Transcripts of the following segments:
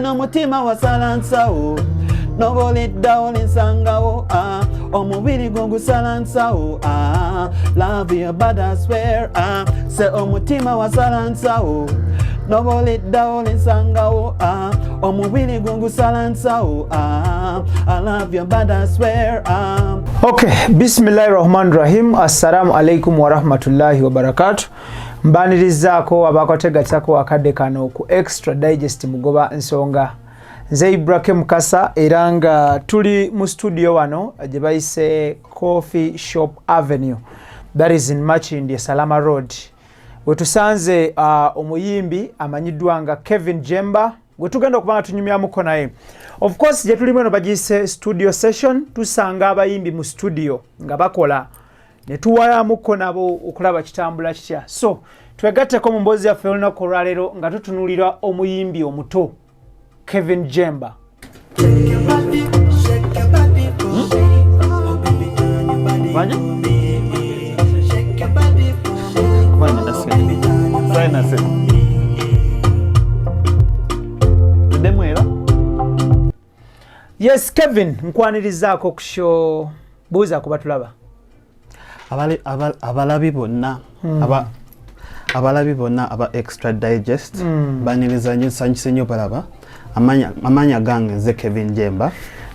mine omutima wasalansawo nobolidda olinsangawo omubiri gwogusalansawo love you but I swear se omutima wasalansawo nobolidda olinsangawo omubiri gwogusalansawo I love you but I swear Okay, bismillahirrahmanirrahim. Assalamu alaikum wa rahmatullahi wa barakatuh. Mbanirizaako abakotegatsako akadde kano ku Extra Digest mugoba nsonga. Nze Ibrahim Kasa era nga tuli mu studio wano gye bayise Coffee Shop Avenue. That is in Machindi, Salama Road. Wetusanze omuyimbi amanyiddwa nga Kevin JEMBA gwe tugenda okubanga tunyumyamuko naye. Of course gye tulimu eno bagiyise studio session, tusanga abayimbi mu studio nga bakola ne tuwayamuko nabo okulaba kitambula kitya. So twegatteko mu mboozi yaffe olunaku olwaleero nga tutunulira omuyimbi omuto Kevin JEMBA. Yes, Kevin, nkwanirizaako ku show. Buuza kuba tulaba. Abalabi bonna aba Extra Digest baniriza nnyo nsanyuse nnyo balaba amanya gange nze Kevin JEMBA.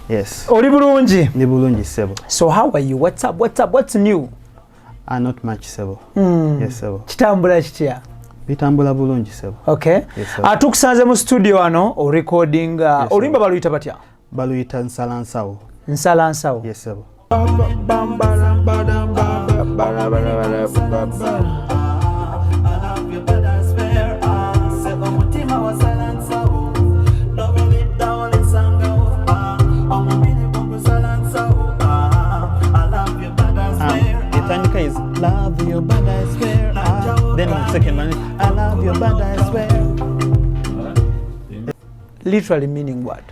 Yes. Oli bulungi? Ni bulungi sebo. So how are you? What's up? What's new? Not much sebo. Yes sebo. Kitambula kitya? Bitambula bulungi sebo. Okay. Yes, tukusanze mu studio wano o recording olimba baluyita batya? Baluyita nsalansawo. Nsalansawo. Yes sebo. Is love you but I swear then the second one is I love you but I swear. Literally meaning what?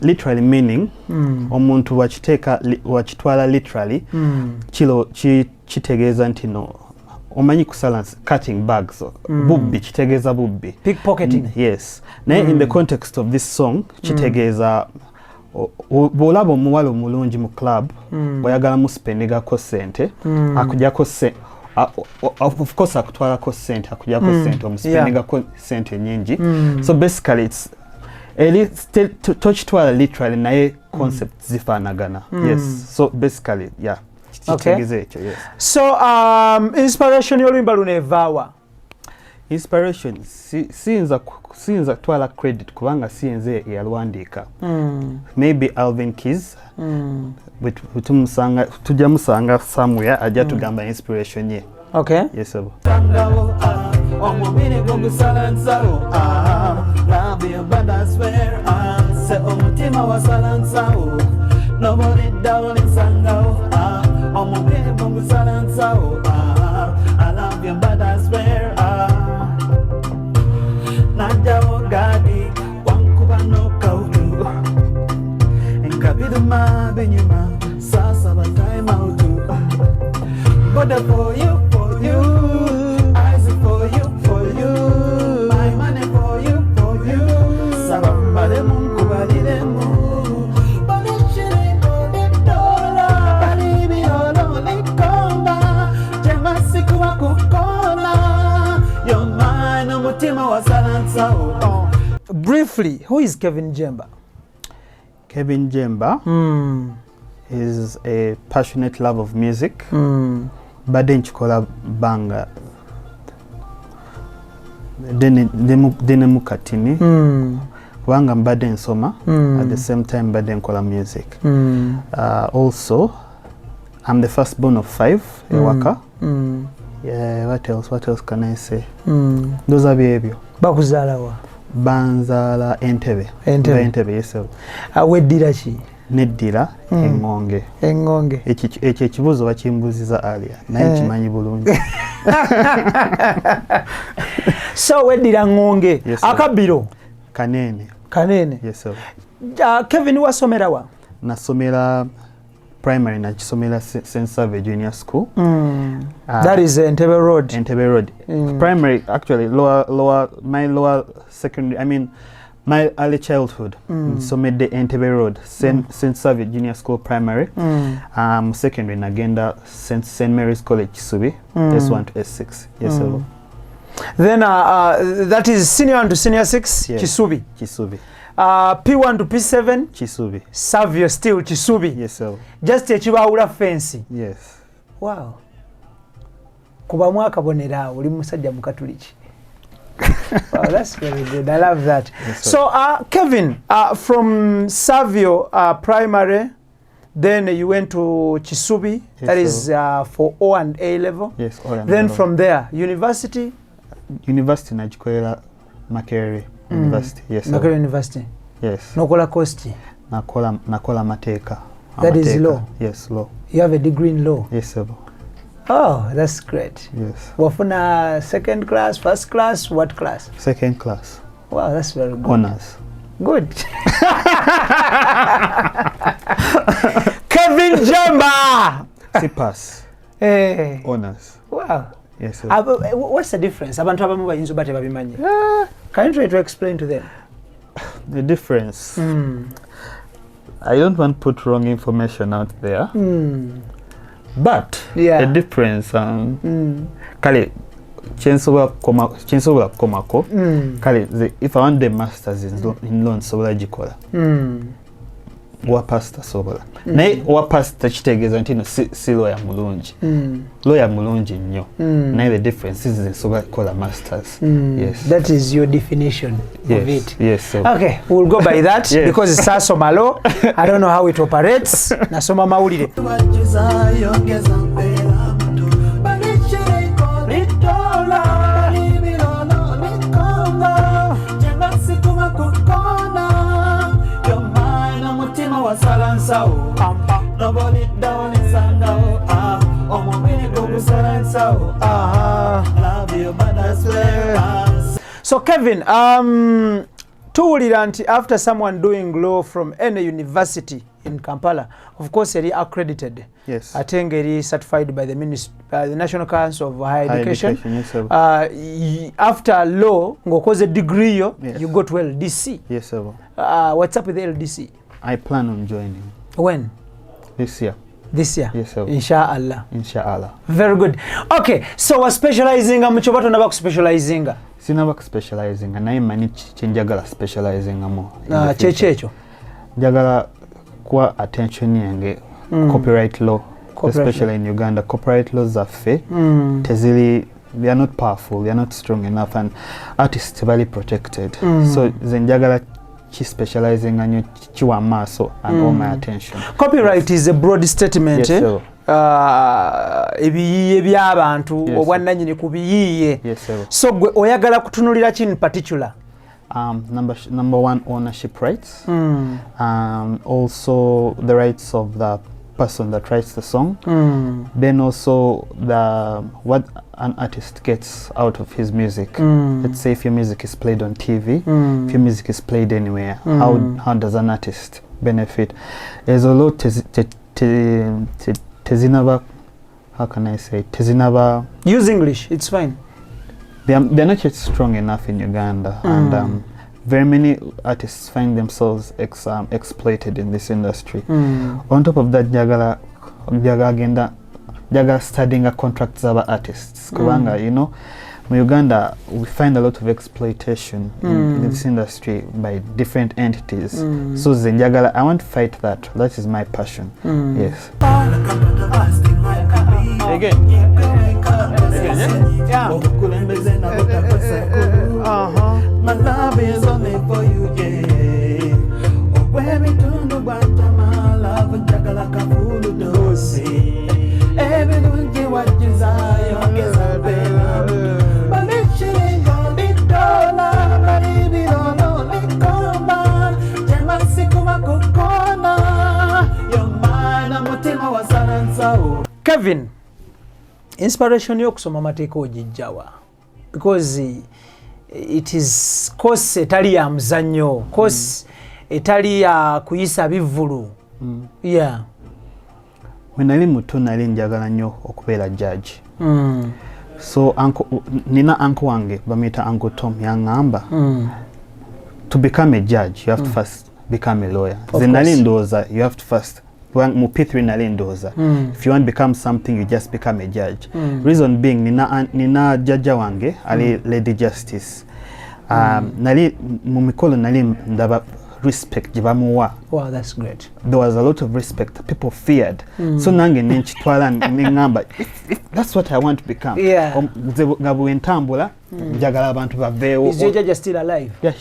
Literally meaning omuntu wakitwala literally kilo kitegeeza nti no omanyi kusala cutting bags bubbi kitegeeza bubbi pickpocketing. Yes naye in the context of this song kitegeeza bwolaba omuwala omulungi mu club oyagala muspendingako sente akujjako of course akutwalako sente akujjako sente omuspendingako sente nyingi. So basically it's tokitwala literally naye concept zifaanagana. Yes, so basically yeah kitegeeza ekyo. Yes. So inspiration y'oluyimba luno evaawa? Inspiration siyinza kutwala credit kubanga siyinze yalwandiika. Maybe Alvin Keys tujja musanga somewhere ajja tugamba inspiration ye. Okay. Yes sir. Omubiri gwogusalansawo love you but I swear se omutima wasalansawo nobolidda olinsangawo omubiri gwogusalansawo I love you but I swear najjawo gadi wankuba nokautu enkabiruma benyuma sasaba time out Goda for you eyes for you my money for you sabambale munkubaliremu balishire dola balibi ololikomba jemasikuwa kukola your mind omutima wasalansawo. Briefly, who is Kevin JEMBA? Kevin JEMBA is a passionate love of music. Badde nkikola banga dene mukatini kubanga mbadde nsoma at the same time mbadde nkola music. Also I'm the first born of 5 ewaka. Yeah, what else can I say? Those are byebyo. Bakuzaala wa? Banzaala Entebbe. Entebbe yes. Weddira ki? Neddira engonge. Engonge. Ekyo ekibuuzo bakimbuuziza alia naye kimanyi bulungi. So weddira ngonge. Yes, akabiro kanene. Yes sir. Kevin wasomera wa? Nasomera primary na kisomera St. Savage Junior School. That is Entebbe Road. Entebbe Road. Primary actually lower secondary My early childhood, so made the Entebbe Road, St. Saviour Junior School Primary, secondary in Uganda, St. Mary's College, Kisubi, S1 to S6. Yes, sir. Then that is senior 1 to senior 6, yes. Kisubi. Kisubi. P1 to P7, Kisubi. Saviour still Kisubi. Yes, sir. Just ekibawula fence. Yes. Wow. Kuba mwaka bonera uli musajja mukatuliki. Wow, that's very good. I love that. Yes, so, Kevin, from Saviour Primary, then you went to Kisubi, yes, that is for O and A level. Yes, O and then level. from there, university? University nagikolera Makerere University. Yes, Makerere University. Yes. Nokola costi? Nakola mateka. That is law? Yes, law. You have a degree in law? Yes, sir. Oh, that's great. Yes. Wafuna second class, first class, what class? Second class. Wow, that's very good. Honors. Good. Kevin JEMBA! CPAS. Hey. Honors. Wow. Yes, sir. What's the difference? Abantu abamu bayinza bate babimanye. Can you try to explain to them? The difference. I don't want to put wrong information out there. But the difference, kale chensobola komako kale if I want the masters in law nsobola gikola wa pastor sobola naye wa pastor kitegeeza nti no si lawyer mulungi lawyer mulungi nnyo naye the difference is nsobola kola masters. Yes, that is your definition of it. Yes, sir. Okay, we'll go by that. Yes. Because it's sasoma law. I don't know how it operates. Nasoma mawulire. So Kevin, tuwulira nti after someone doing law from any university in Kampala, of course eri accredited. Yes. Ate ngeri certified by the the National Council of Higher Education. Yes, after law, ngokoze degree yo, yes, you go to LDC. Yes, sir. What's up with the LDC? I plan on joining. When? This year. This year? Yes, sir. Inshallah. Inshallah. Very good. Okay, so we're specializing. Muchobato naba specializing. Sinaba specializing. Naye mani chenjagala specializing mo. Chechecho. Jagala kwa attention yange copyright law, especially in Uganda. Copyright laws are fair. Tezili, they are not powerful, they are not strong enough, and artists are very protected. So zenjagala chi specializing and chiwa maso and all my attention. Copyright is a broad statement. Yes, sir. Ebiyiye by'abantu obwannannyini ku biyiye. Yes, sir. So gwe oyagala kutunulira ki in particular? Number one, ownership rights. Also the rights of the person that writes the song. Then also what an artist gets out of his music. Let's say if your music is played on TV, if your music is played anywhere, how does an artist benefit? There's a lot tezinaba, how can I say, tezinaba. Use English, it's fine. They're not yet strong enough in Uganda, and very many artists find themselves exploited in this industry. On top of that, jagala studying contracts of artists. Kubanga, you know, in Uganda, we find a lot of exploitation in this industry by different entities. So Zenjagala, I want to fight that. That is my passion. Yes. Again. Yeah. My love is only for you, yeah. When we turn the back to my love, Jagala Kabulu dosi. Everyone get what you desire, guess I'll be love. But if she ain't gonna be dollar, but if you don't know, come on. Jemasi kuma kukona. Your mind, I'm a tema was answer. Kevin, inspiration yokusoma mateeka ogijjawa? Because it is course etali ya mzanyo, course etali ya kuyisa bivulu. Yeah. When I muto nali njagala nnyo okubeera judge. So nina uncle wange bamita Uncle Tom yangamba to become a judge, you have to first become a lawyer. Zinnalindoza, you have to first mupithri nalindoza. If you want to become something, you just become a judge. Reason being, nina jaja wange, ali Lady Justice. Nali mumikolo nali ndaba respect jibamuwa. Wow, that's great. There was a lot of respect. People feared. So nange nenchitwala ningamba, if that's what I want to become. Yeah. Ngabu entambula, njagala abantu bavewo. Is your judge still alive? Yeah,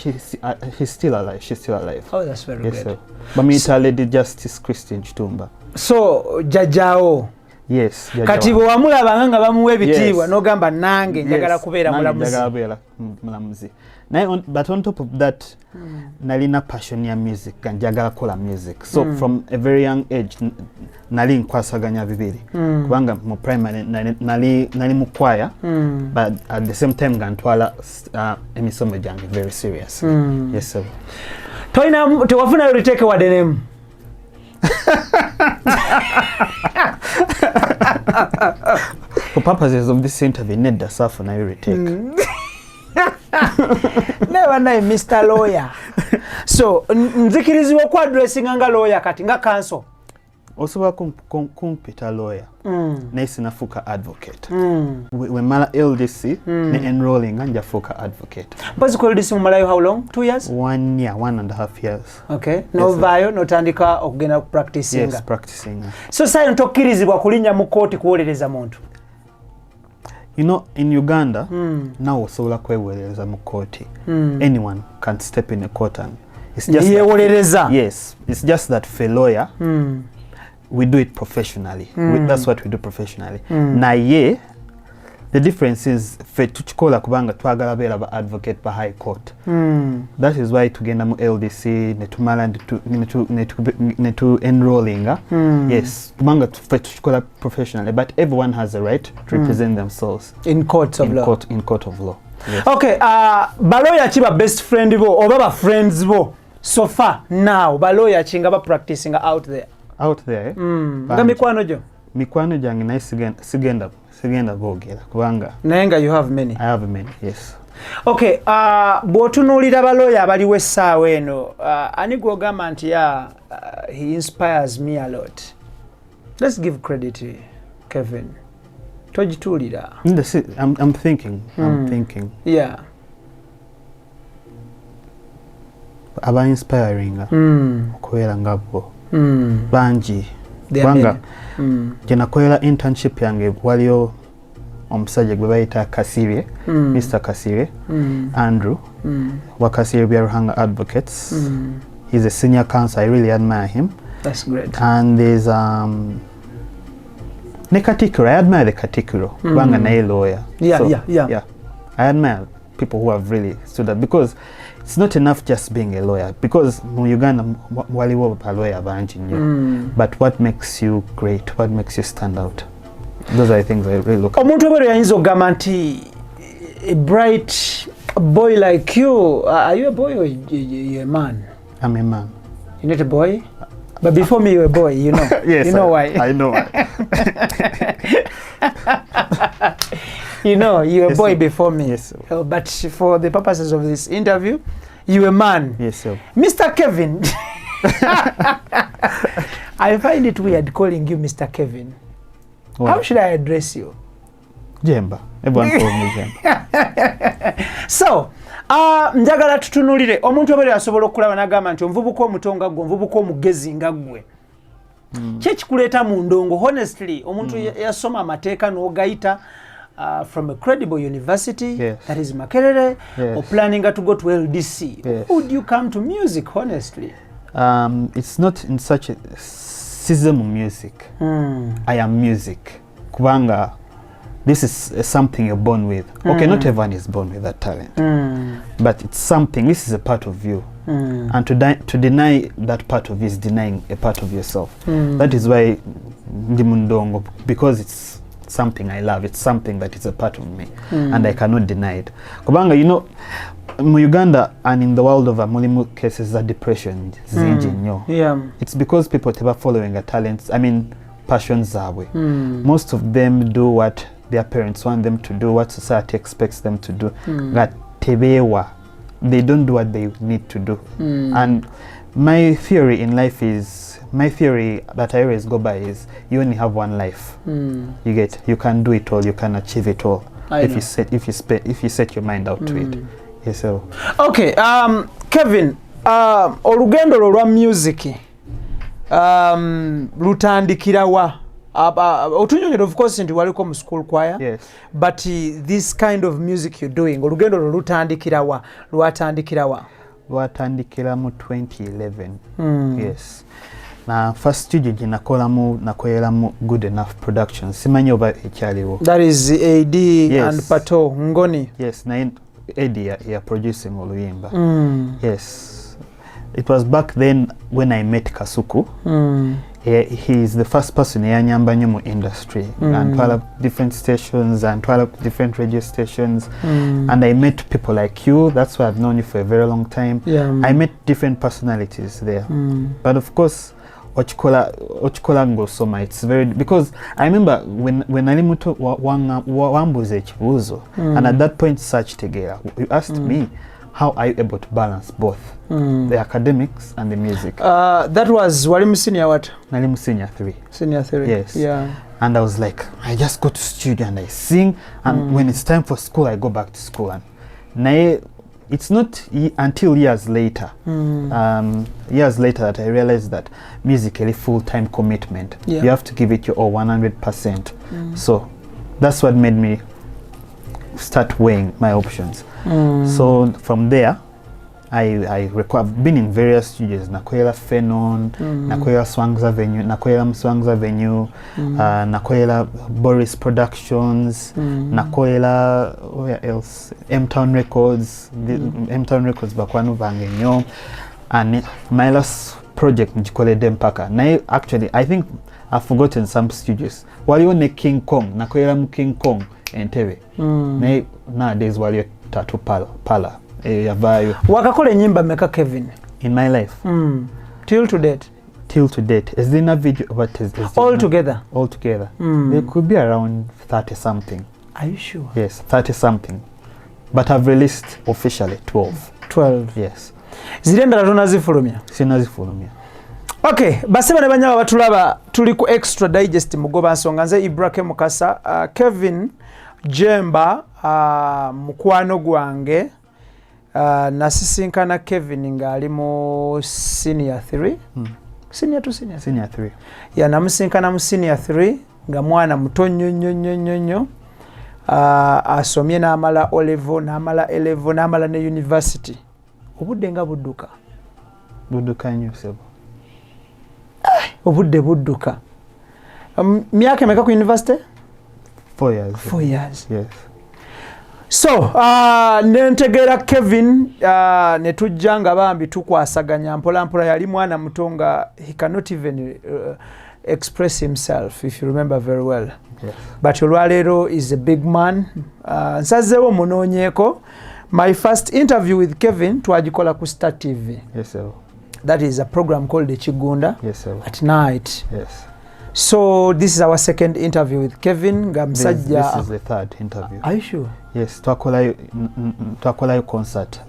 he's still alive. She's still alive. Oh, that's very yes, good. Sir. Bamita Lady Justice Christine Chitumba. So, jajao. Yes, jajao. Kati bwe wamulaba nga bamuwa ebitiibwa n'ogamba nange njagala kubeera mulamuzi. Njagala kubeera mulamuzi. But on top of that, nalina passion ya music and njagala kola music. So from a very young age, nali nkwasaganya bibiri. Kubanga mu primary nali mu choir, but at the same time ngantwala emisomo gyange very serious. Yes, sir. Toina tewafuna retake wadenemu. For purposes of this interview, nedda safu na retake. Never know Mr. Lawyer. So, nzikirizibwa ku addressing nga lawyer kati nga counsel. Osobola kumpita lawyer. Naisi nafuka advocate. When mala LDC, ne enrolling anja fuka advocate. Mpazi ku LDC mumalayo how long? 2 years? 1 year, 1.5 years. Okay. No yes, vayo, no tandika okugenda practicing. Yes, practicing. So, sayo ntokirizibwa kulinnya mu kooti kuwolereza muntu. You know, in Uganda, now osobola kwewolereza mu kooti. Anyone can step in a court and it's just yes, it's just that for a lawyer, we do it professionally. That's what we do professionally. Naye, the difference is fe tuchikola kubanga twagala bera ba advocate ba high court. That is why tugenda mu LDC netumala netu enrolling. Yes, kubanga fe tuchikola professionally, but everyone has a right to represent themselves in courts of law. In court of law. Yes. Okay, baloya chiba best friend bo oba ba friends bo so far now baloya chinga ba practicing out there. Out there. Nga mikwano jo. Mikwano jange naye sigenda bogera kubanga nayenga you have many. I have many, yes. Okay, bw'otunuulira baloya abaliwo essaawa eno, ani gw'ogamba nti he inspires me a lot. Let's give credit to Kevin. Togituulira. I'm thinking. Yeah. Aba inspiring. Okubeera ngabo. Bangi. Kubanga nakolera internship yange waliyo omusajja gwe bayita Kasirye, Mr. Kasirye, Andrew, wa Kasirye Byaruhanga Advocates. He's a senior counsel. I really admire him. That's great. And there's Nekatikiro. I admire the Katikiro. Kubanga naye lawyer. Yeah. I admire people who have really stood up because it's not enough just being a lawyer, because mu Uganda waliwo ba lawyer bangi nnyo. But what makes you great? What makes you stand out? Those are the things I really look at. Omuntu obero yayinza okugamba nti a bright boy like you, are you a boy or you're a man? I'm a man. You're not a boy? But before me you're a boy, you know. Yes, you know why? I know why. You know, you're a boy sir. Before me. Yes, sir. But for the purposes of this interview, you're a man. Yes, sir. Mr. Kevin. I find it weird calling you Mr. Kevin. What? How should I address you? JEMBA. Everyone calls me JEMBA. So, njagala tutunulire omuntu obere asobola okulaba nagamba nti omuvubuka omutonga gwe omuvubuka omugezi nga gwe. Kyekikuleeta mu ndongo honestly omuntu yasoma amateeka n'ogayita from a credible university, that is Makerere, or planning to go to LDC. Yes. Would you come to music honestly? It's not in such a system of music. I am music. Kubanga, this is something you're born with. Okay, not everyone is born with that talent. But it's something, this is a part of you. And to deny that part of you is denying a part of yourself. That is why Ndimundongo, because it's something I love, it's something that is a part of me. And I cannot deny it. Kubanga, you know, in Uganda and in the world of mulimu cases of depression, it's because people are following a talents, passions are way. Most of them do what their parents want them to do, what society expects them to do. That tebewa they don't do what they need to do. And my theory that I always go by is you only have one life. You can do it all, you can achieve it all if you set your mind out to it. Yes, so. Okay, Kevin, olugendo lwa music lutandikira wa? Otunyonyera of course nti waliko mu school choir. Yes. But this kind of music you're doing, olugendo lutandikira wa? Lwatandikira mu 2011. Yes. Na first studio nakoleramu Good Enough Productions. Simanyi oba ekyaliwo. That is AD and Pato Ngoni. Yes, na AD ya producing oluyimba. Yes. It was back then when I met Kasuku. He is the first person yanyamba nyo mu industry and 12 different stations and 12 different radio stations, and I met people like you. That's why I've known you for a very long time. I met different personalities there, but of course ochikola ngosoma, it's very, because I remember when ali muto wambuze ekibuuzo, and at that point search together you asked me, how are you able to balance both the academics and the music? That was wali senior what? Nali senior 3. Senior 3. Yes. Yeah. And I was like, I just go to studio and I sing, and when it's time for school I go back to school. And it's not until years later that I realized that music is a full-time commitment. You have to give it your all 100%. So that's what made me start weighing my options. So from there I've been in various studios, nakolera Fenon, nakolera Swangs Avenue, nakolera Boris Productions, nakolera where else, M-Town Records, M-Town Records bakwanu bange nyo, and my last project njikolede mpaka. Na actually I think I've forgotten some studios. Waliwo ne King Kong, nakolera mu King Kong Entebbe. Nowadays waliwo Tattoo Pala. Wakakola enyimba meka Kevin in my life? Till to date. Is there a video? All together? All together. There could be around 30 something. Are you sure? Yes, 30 something. But I've released officially 12. 12? Yes. Zirendala tunazifulumya? Sinazifulumya. Okay, basi bane banyaba batulaba tuli ku Extra Digest mugoba nsonga nze Ibrahim Mukasa, Kevin JEMBA mukwano gwange. Nasisinkana Kevin nga ali mu senior 3. Senior 2, senior 3. Ya namusinkana mu senior 3 nga mwana muto nnyo asomye n'amala O level n'amala A level n'amala ne university. Obudde nga budduka. Budduka nnyo sebo. Obudde budduka. Myaka emeka ku university? 4 years. 4 years. Yes. So, nentegera Kevin ne tujja nga bambi tukwasaganya mpola yali mwana mutonga, he cannot even express himself, if you remember very well. Yes. But olwaleero is a big man. Nsazeewo munoonyeeko. My first interview with Kevin twagikola ku Star TV. Yes, sir. That is a program called Chigunda. Yes, sir. At night. Yes. So this is our second interview with Kevin. This is the third interview. Are you sure? Yes, Twakolayo concert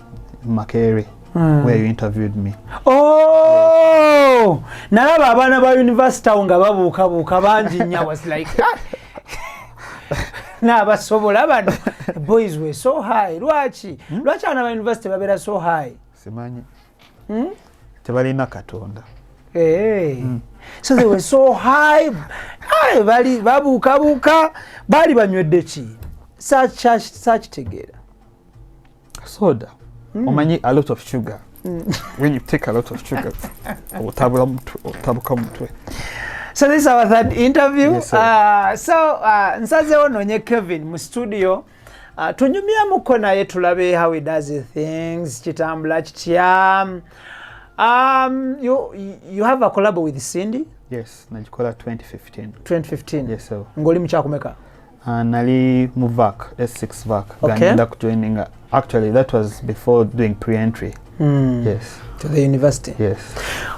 Makere, where you interviewed me. Oh! Nalaba abana ba university nga babuuka bangi nnyo. I was like, n'abasobola bano. The boys were so high. Lwaki abana ba university babeera so high? Simanyi. Tebalina Katonda. Hey. So they were so high. Bali babuuka bali banywedde ki? Such together. Soda. Omanyi a lot of sugar. When you take a lot of sugar, so this is our third interview. Yes, sir. So nsazeewo nonye Kevin mu studio. Tunyumyamuko naye tulabe how he does things. Kitambula kitya. You have a collab with Cindy? Yes, najikola 2015. 2015? Yes, sir. Ngoli mchakumeka? Nali mu VAC, S6 VAC. Okay. Joining. Actually, that was before doing pre-entry. Yes. To the university? Yes.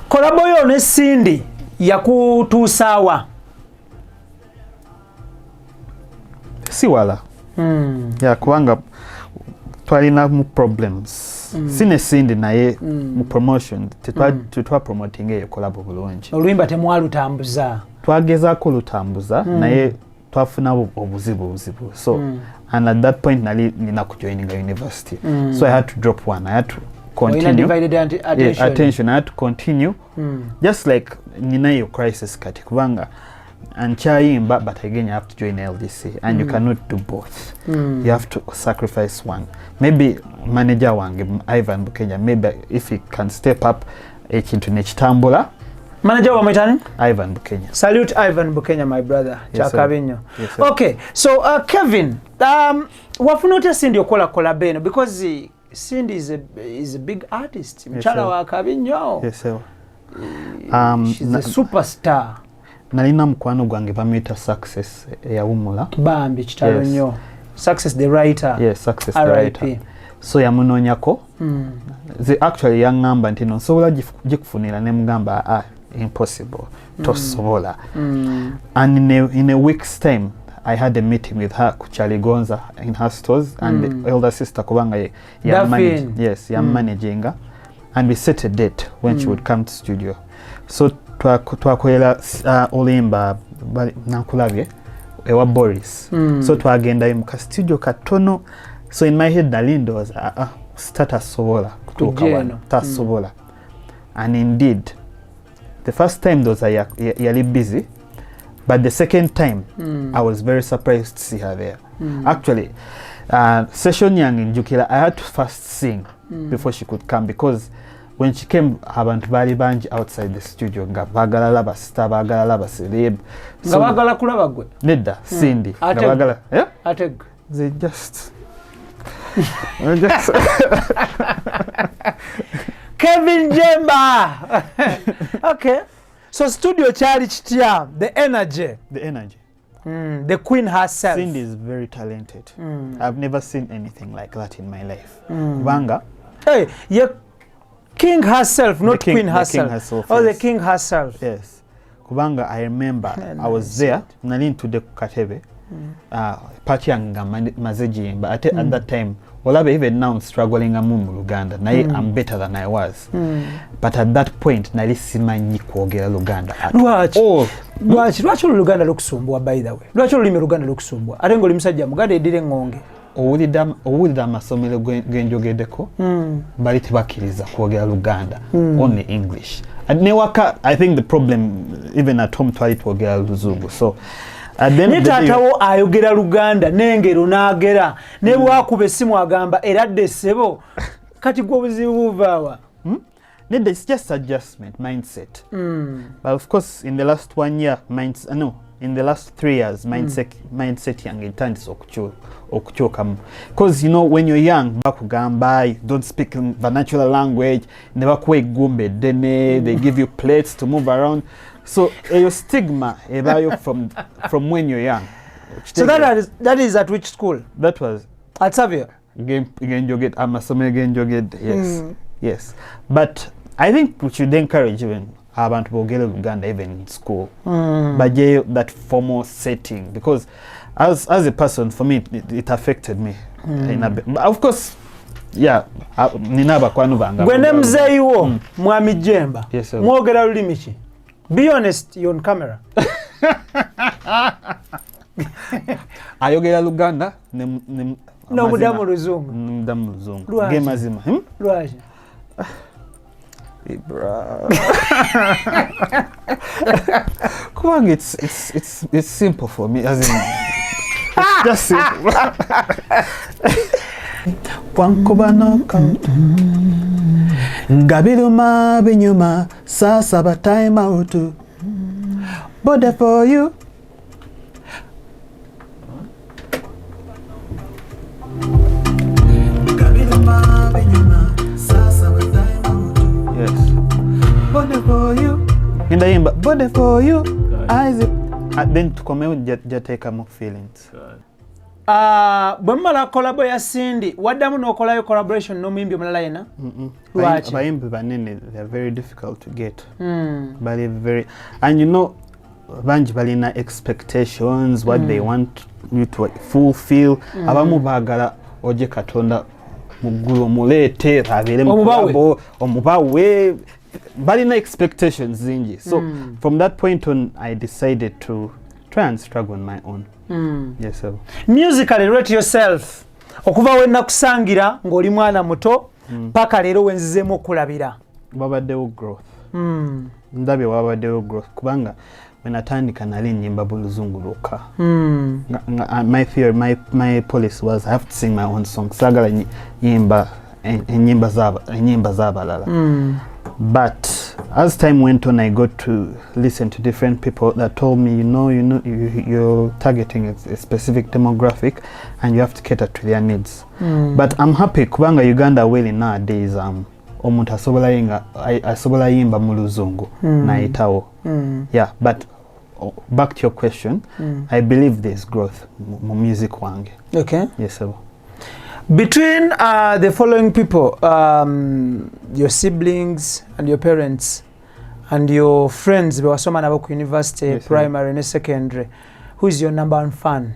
Collab yo ne Cindy yakutuusawa? Si wala. Yeah, kubanga twalina mu problems. sine Cindy naye mu promotion tetwa promoting eyo collab bulungi oluyimba temwalutambuza twagezaako lutambuza naye twafuna obuzibu so and at that point nina kujoininga university so I had to drop one. I had to continue attention. I had to continue just like nina yo crisis kati kubanga anchayimba but again you have to join LDC and you cannot do both. You have to sacrifice one. Maybe manager wange Ivan Bukenya, maybe if he can step up ekintu nekitambula. Manager wa mwitani? Ivan Bukenya. Salute Ivan Bukenya, my brother. Yes, Chakabinyo. Yes, okay, so Kevin, wafuna otya Cindy okola kolabeno because Cindy is a big artist. Mchala wa Kabinyo. Yes, sir. She's a superstar. Nalina mkwano gwange bamwita Success ya umula. Bambi kitalo nnyo. Success the writer. Yes, Success the writer. So yamunonyako. Actually yangamba nti no sobola gikufunira ne mugamba impossible. Tosobola. And in a week's time I had a meeting with her Kuchaligonza in her stores and the elder sister kubanga managing and we set a date when she would come to studio. So twakolera olimba nankulabye ewa Boris. So twagenda mu studio katono. So in my head Nalindo was starter sobola kutoka wano tasobola. And indeed the first time those are yali busy, but the second time I was very surprised to see her there. Actually session yang in Jukila I had to first sing before she could come because when she came abantu bali banji outside the studio nga bagala laba star bagala laba celeb nga bagala kulaba gwe nedda Cindy nga bagala ateg they just Kevin JEMBA. Okay, so studio chali kitya the energy the queen herself. Cindy is very talented. I've never seen anything like that in my life. Kubanga hey king herself, not queen herself. The king herself. Yes. Kubanga, I remember I was there. Nali ntude kukatebe. Party yanga mazeji. But at that time, Olabe even now struggling amu Uganda. Naye I'm better than I was. But at that point, nali simanyi kwogera Luganda. Lwaki Luganda lukusumbwa by the way. Lwaki olulimi Luganda lukusumbwa. Ate ng'oli musajja Muganda edire ngonge. Owulira amasomero genjogeddeko bali tebakkiriza kwogera Luganda, only English. And newaka, I think the problem even at home twali twogera Luzungu. So ne taatawo ayogera Luganda n'engero n'agera ne bwakuba essimu agamba eradde ssebo kati gwe obuzibu buvaawa. It's just adjustment, mindset. But of course, in the last 1 year, in the last 3 years, mindset young intends okuchoka. Because you know, when you're young, bakugamba, you don't speak vernacular language, never kwek gumbe dene, they give you plates to move around. So your stigma from when you're young. So that is at which school? That was at Xavier. Yes. Yes. But I think we should encourage even abantu bogera Uganda even in school. But that formal setting, because as a person, for me it affected me in a bit. Of course, ninaba kwanu banga. Gwene mzeyi wo mwami JEMBA. Yes, sir. Mwogera lulimi ki? Be honest, you're on camera. Ayogera Luganda no mudamu Luzungu. Mudamu Luzungu. Gemazima. Lwaje. Kubanga it's simple for me, as in it's just simple. Kwankuba knockout Ngabiruma binyuma sasa ba time out bode for you. Ngabiruma binyuma sasa ba time out. Yes. Bode for you. Indayimba bode for you. Isaac. Then tukomeo jateka mo feelings. Bwemala collabo ya Cindy, wadamu n'okolayo collaboration n'omuyimbi omulala yena? Abayimbi banene, they're very difficult to get. Very, and you know, banji balina expectations, what they want you to fulfill. Abamu bagala oje katonda mugulu mulete abere mukabo omubawe balina expectations zingi. So from that point on I decided to try and struggle on my own. Yes sir. Musically rate yourself okuva wenna kusangira ng'oli mwana muto paka leero wenzizemu okulabira babaddewo growth. Ndabye wabaddewo growth kubanga wenatandika nali nyimba buluzungu lwokka. My theory, my policy was I have to sing my own song. Sagala nyimba nyimba z'abalala. But as time went on, I got to listen to different people that told me, you're targeting a specific demographic and you have to cater to their needs. But I'm happy kubanga Uganda really nowadays omuntu asobola yimba mu luzungu naitawo. Yeah, but back to your question, I believe there's growth mu music wange. Okay. Yes sir. Between the following people, your siblings and your parents and your friends, bewasoma nabo ku university, yes, primary and secondary, who is your number one fan?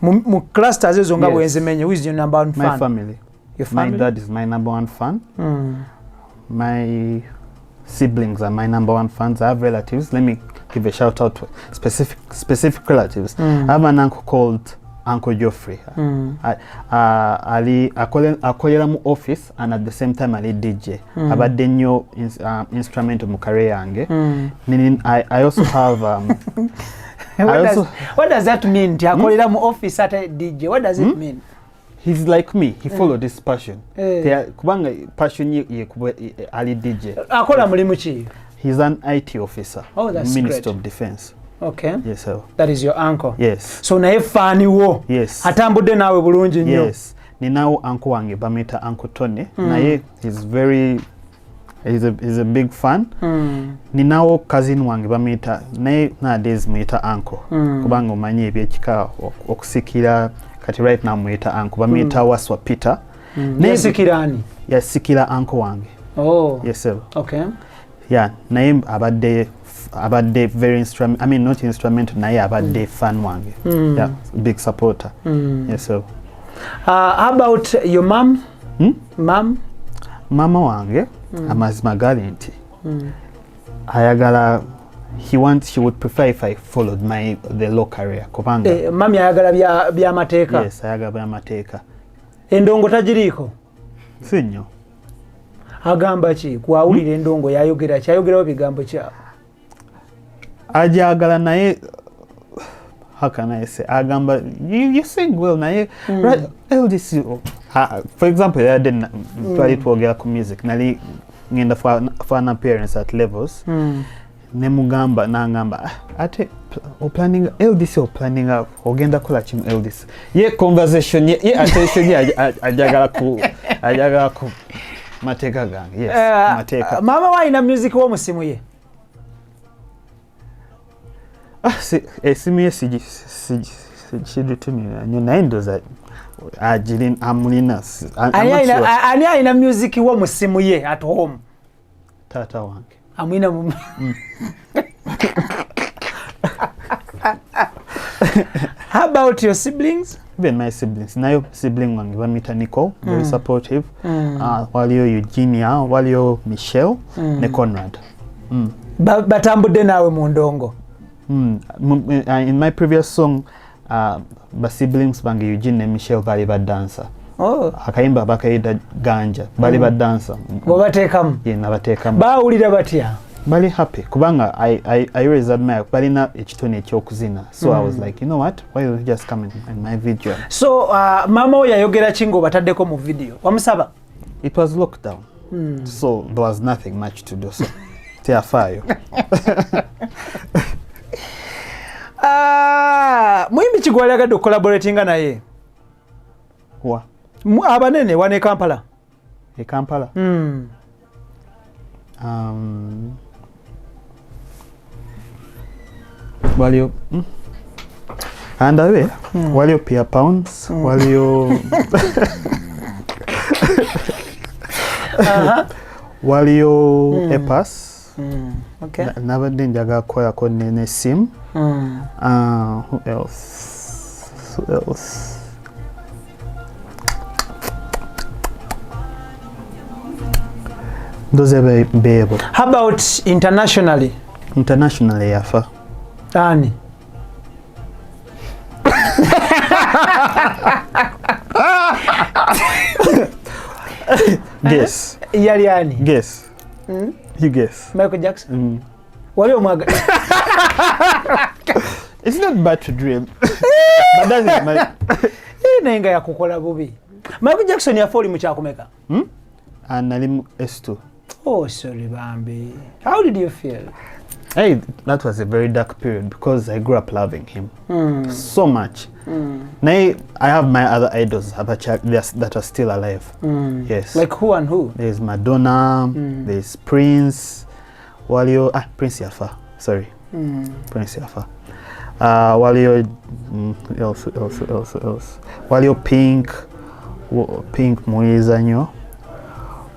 Mu clusters ezo nga bwenzimenye, who is your number one fan? My family. Your family? My dad is my number one fan. My siblings are my number one fans. I have relatives. Let me give a shout out to specific relatives. I have an uncle called Uncle Geoffrey. Ali akolera mu office and at the same time ali DJ. Abadde nnyo instrument mu career yange. I also have what does that mean? Akolera mu office at a DJ. What does it mean? He's like me. He followed this passion. Kubanga passion ye ali DJ. Akola mulimu ki? He's an IT officer. Oh, that's Minister great. of Defense. Okay. Yes sir. That is your uncle. Yes. So naye fani wo. Yes. Atambudde nawe bulungi nnyo. Yes. Ninawo uncle wange bameta Uncle Tony. Naye he's a big fan. Ninawo cousin wange bameta naye nowadays muita uncle. Kubanga omanyi ebyekika okusikira kati right now muita uncle bameta Waswa Peter. Nesikirani. Yes, sikira uncle wange. Oh. Yes sir. Okay. Yeah, naye abadde very not instrumental, naye abadde fan wange. Yeah, big supporter. Yes sir. How about your mom? Mom? Mama wange amazima gali nti ayagala she would prefer if I followed the law career kubanga mami ayagala bya mateeka. Yes, ayagala bya mateeka. Endongo tagiriiko? Sinyo. Agamba ki kwawulira endongo yayogerawo bigambo kya ajagala naye how can I say agamba you sing well naye right LDC for example I didn't try to get ku music nali ngenda for an appearance at Levels nemugamba nangamba ate planning LDC planning ogenda kola kim LDC ye conversation ye attention ye ajagala ku mateka gange. Yes, mateka. Mama waina music wo musimu ye? Esimu ye sijitumira nyo naendoza ajilin amulina. Ani aina music wo musimu ye at home? Tata wange. Amwina mu. How about your siblings? Even my siblings. Nayo sibling wange bamita Nicole, very supportive. Waliyo Eugenia, waliyo Michelle, ne Conrad. Batambudde nawe mu ndongo. In my previous song, ba siblings bange Eugene ne Michelle bali ba dancer. Oh. Akayimba bakayida ganja bali ba dancer. Bobateekamu. Ye nabateekamu. Bawulira batya? Bali happy kubanga I always admire balina ekitone ekyokuzina. So I was like, you know what, why don't you just come in my video? So mama we yayogera kingo bataddeko mu video wamusaba? It was lockdown. So there was nothing much to do, so tiafayo. Muyimbi kigwalagadde collaboratinga naye wa abanene wane Kampala. E Kampala? Waliyo andawe waliyo Pia Pounds waliyo waliyo Epas. Okay. Nabadde njaga kola ko ne sim. Who else? Those bebo. How about internationally? Internationally yafa. Ani. Guess. Yali ani. Guess. You guess. Michael Jackson. Wali omwaga. It's not bad to dream. But that's my Nenga ya kukola bubi. Michael Jackson ya foli muchakumeka. And Nalim S2. Oh, sorry, Bambi. How did you feel? Hey, that was a very dark period because I grew up loving him so much. Now I have my other idols that are still alive. Yes. Like who and who? There's Madonna, there's Prince, Walio, Prince Yafa, sorry. Prince Yafa. Walio, else. Walio Pink Moizanyo.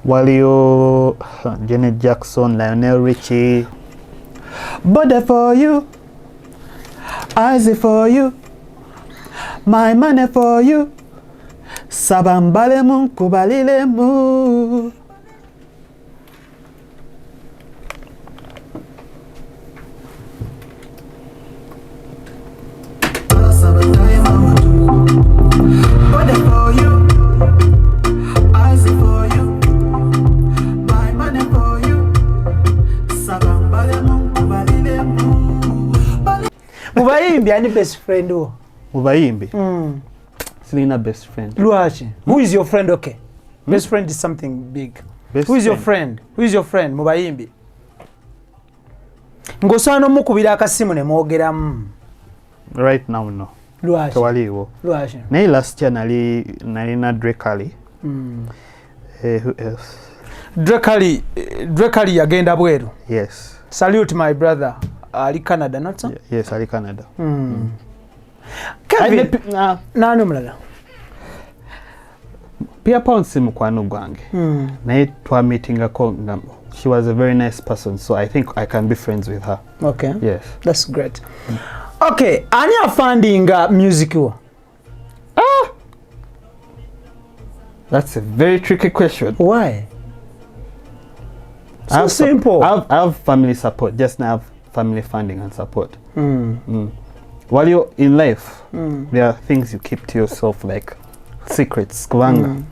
Walio, Janet Jackson, Lionel Richie. Body for you, eyes for you, my money for you. Sabambale mu kubalile mu. Body for you, eyes for you, my money for you. Sabambale mu. Mubayimbi ani best friend wo? Mubayimbi? Selena best friend. Luachi. Who is your friend? Okay. Best friend is something big. Who is your friend? Who is your friend? Mubayimbi. Ngosano mukubira akasimu ne mwogeramu. Right now no. Luachi. Tewaliwo. Luachi. Naye last year nalina Drekali. Who else? Drekali yagenda bweru. Yes. Salute my brother. Ali Canada, not so? Yes, Ali Canada. Kevin, nani mulala? Pia Pounce mukwano gwange. Naye twameetingako. She was a very nice person, so I think I can be friends with her. Okay. Yes. That's great. Okay, ani funding music wo? That's a very tricky question. Why? So simple. I have family support. Just now I have family funding and support. While you're in life, there are things you keep to yourself, like secrets. Now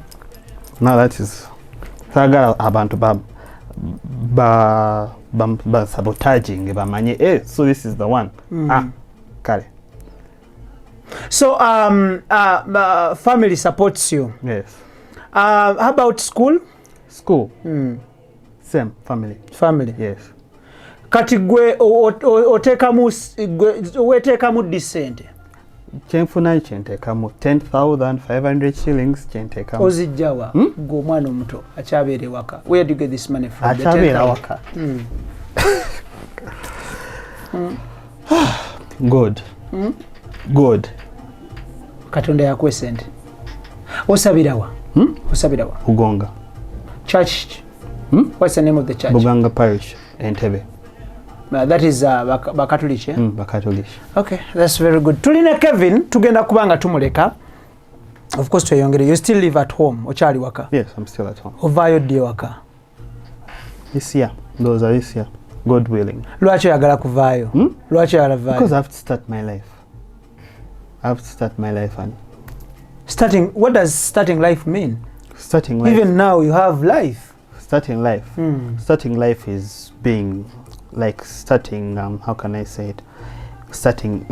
that is saga abantu ba sabotaging ba manye. So this is the one. Kare. So family supports you. Yes. How about school? School. Same family. Family. Yes. Kati gwe otekamu decent. Chenfuna chentekamu 10,500 shillings chentekamu. Ozijjawa go mwana omuto achabere waka. Where do you get this money from? Achabere waka. God. God. Katonda yakwesente. Osabirawa. Osabirawa. Ugonga. Church. What's the name of the church? Buganga Parish, Entebbe. That is Bakatolish, yeah? Bakatolish. Okay, that's very good. Tulina Kevin, tugenda kubanga tumuleka. Of course, you still live at home, ochali waka? Yes, I'm still at home. Ovayo di waka? This year. Those are this year. God willing. Lwachi oyagala kuvayo? Lwachi oyagala kuvayo? Because I have to start my life. I have to start my life. And what does starting life mean? Starting life. Even now you have life. Starting life. Starting life is being like starting, how can I say it? Starting,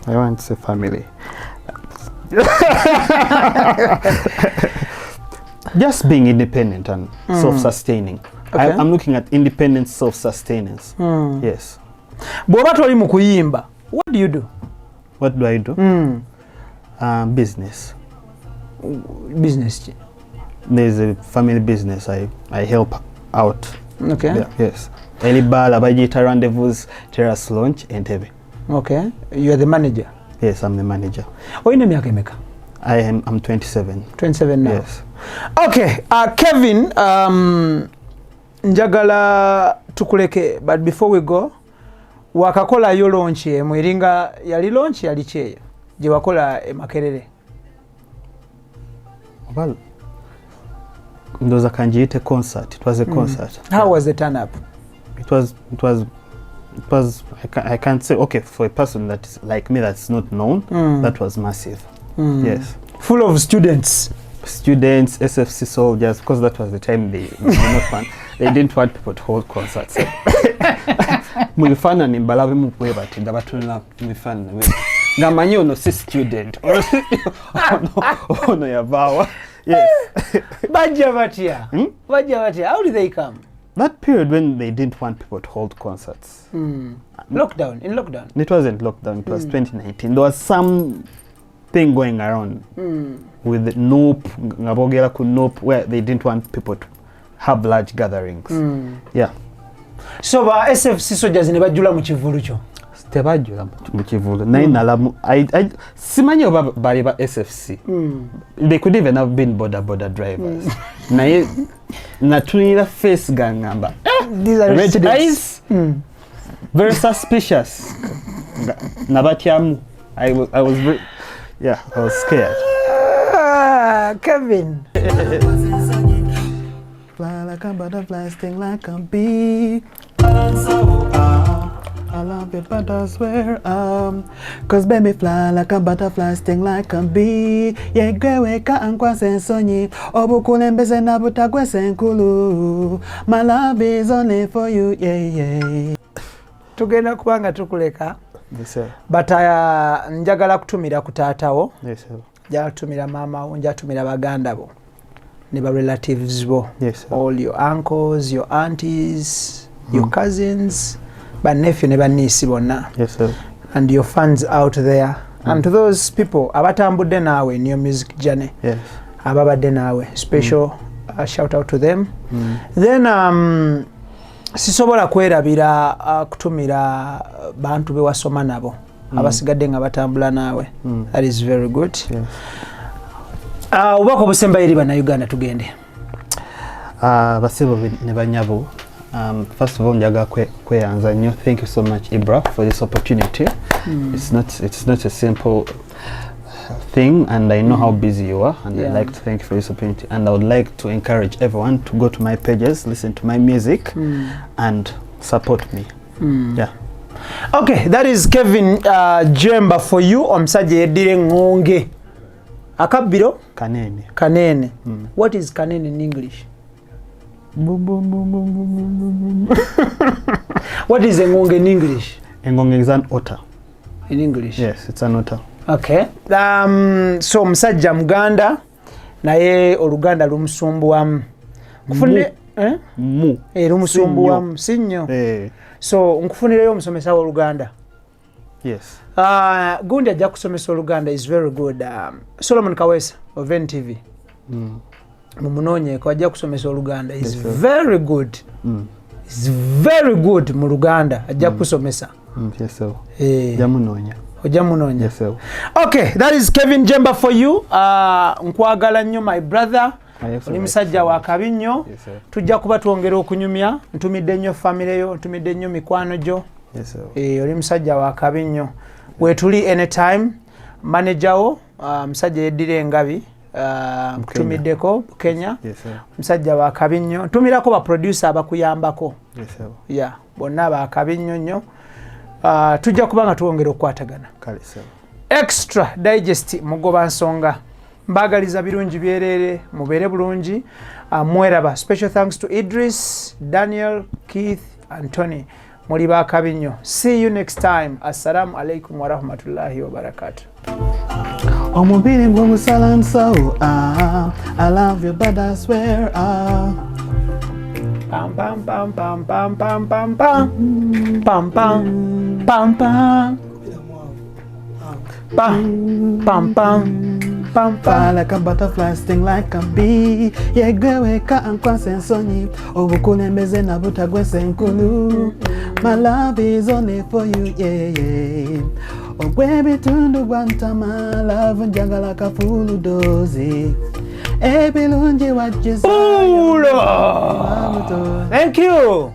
I want to say family. Just being independent and self-sustaining. Okay. I'm looking at independent self-sustenance. Yes. Bw'oba toli mu kuyimba, what do you do? What do I do? Business. Business. There's a family business I help out. Okay. Yeah, yes. Elibala Bajita Rendezvous Terrace Launch Entebbe. Okay. You are the manager? Yes, I'm the manager. Oyina myaka emeka? I'm 27. 27 now. Yes. Okay, Kevin, njagala tukuleke, but before we go, wakakola yo launch mwiringa yali launch yali cheyo je wakola Makerere. Well, There was a kanjiite concert. It was a concert. How was the turn up? It was I can't say, okay, for a person that is like me that's not known, that was massive. Yes. Full of students, SFC soldiers, because that was the time they didn't want people to hold concerts. Mulifana ni mbalawe mukwe batinda batulina mulifana we. Ngamanyi ono si student. Ono yabawa. Yes. Bajja batya. How did they come? That period when they didn't want people to hold concerts. Lockdown. It wasn't lockdown, it was 2019. There was some thing going around with the Nope, Ngabogera ku Nope, where they didn't want people to have large gatherings. Yeah. So ba SFC soldiers ne bajula mu kivulu kyo. Tebajula mu kivulu. I simanyi oba bali ba SFC. They could even have been border drivers. Naye natunira face gangamba. These are red eyes. Very suspicious. Nabatyamu. I was very, yeah, I was scared. Kevin. Fly like a butterfly, sting like a bee. I love it, but I swear, cause baby fly like a butterfly, sting like a bee. Yeah, gweka ankwa sensonyi, obukulembeze na butagwe senkulu. My love is only for you, yeah. Tugenda kubanga tukuleka. Yes, sir. But njagala kutumira ku taatawo. Yes, sir. Njagala kutumira mama wo, njagala kutumira baganda bo. Ne ba relatives bo. Yes, sir. All your uncles, your aunties, your cousins, ba nephew ne ba niece bonna. Yes, sir. And your fans out there. And to those people abatambudde naawe in your music journey. Yes. Ababadde naawe. Special shout out to them. Then sisobola kwerabira kutumira bantu be wasoma nabo abasigadde nga batambula naawe. That is very good. Yes. Ubako busemba eri bana Uganda tugende. Basebo ne banyabo. First of all, njaga kweyanza nnyo. Thank you so much, Ibra, for this opportunity. It's not a simple thing, and I know how busy you are, and I'd like to thank you for this opportunity. And I would like to encourage everyone to go to my pages, listen to my music, and support me. Yeah. Okay, that is Kevin JEMBA for you. Omusajja yeddire ngonge. Akabbiro? Kanene. What is kanene in English? What is engonge in English? Engonge is an otter. In English? Yes, it's an otter. Okay. So omusajja Muganda naye oluganda lumusumbuwamu. Kufune lumusumbuwamu sinyo. So nkufunireyo omusomesa w'oluganda. Yes. Gundi ajja kusomesa oluganda is very good. Solomon Kawesa of NTV. Mumunoonyeko ajja kusomesa oluganda is very good. Is very good mu luganda ajja kusomesa. Yes, sir. Jamunoonya. Ojamunonya. Yes, sir. Okay, that is Kevin JEMBA for you. Nkwagala nnyo my brother. Oli musajja wa kabi nnyo. Yes, sir. Tujja kuba twongera okunyumya. Ntumidde nnyo family yo, ntumidde nnyo mikwano gyo. Yes, sir. Oli musajja wa kabi nnyo. Wetuli anytime manager wo musajja yeddira engabi tumiddeko Kenya. Yes, sir. Musajja wa kabi nnyo. Ntumirako ba producer abakuyambako. Yes, sir. Yeah, bonna ba kabi nnyo nnyo. Tujja kubanga tuwongera okukwatagana. Kale, sir. Extra digest mugoba nsonga. Mbagaliza birungi byerere mubere bulungi. Mweraba. Special thanks to Idris, Daniel, Keith, and Tony. Muri bakabi nnyo. See you next time. Assalamu alaikum wa rahmatullahi wa barakatuh. Omubiri gw'omusala nsawo, I love you but I swear, Pam pam pam pam pam pam pam pam pam pam pam pam pam pam pam pam fly like a butterfly, sting like a bee. Yeah, gweka ankwa sensonyi, obukulembeze na butagwe senkulu. My love is only for you, yeah. Ogwebitundu gwantama, love njagala kafulu dozi. Ebirungi wajjisa. Thank you.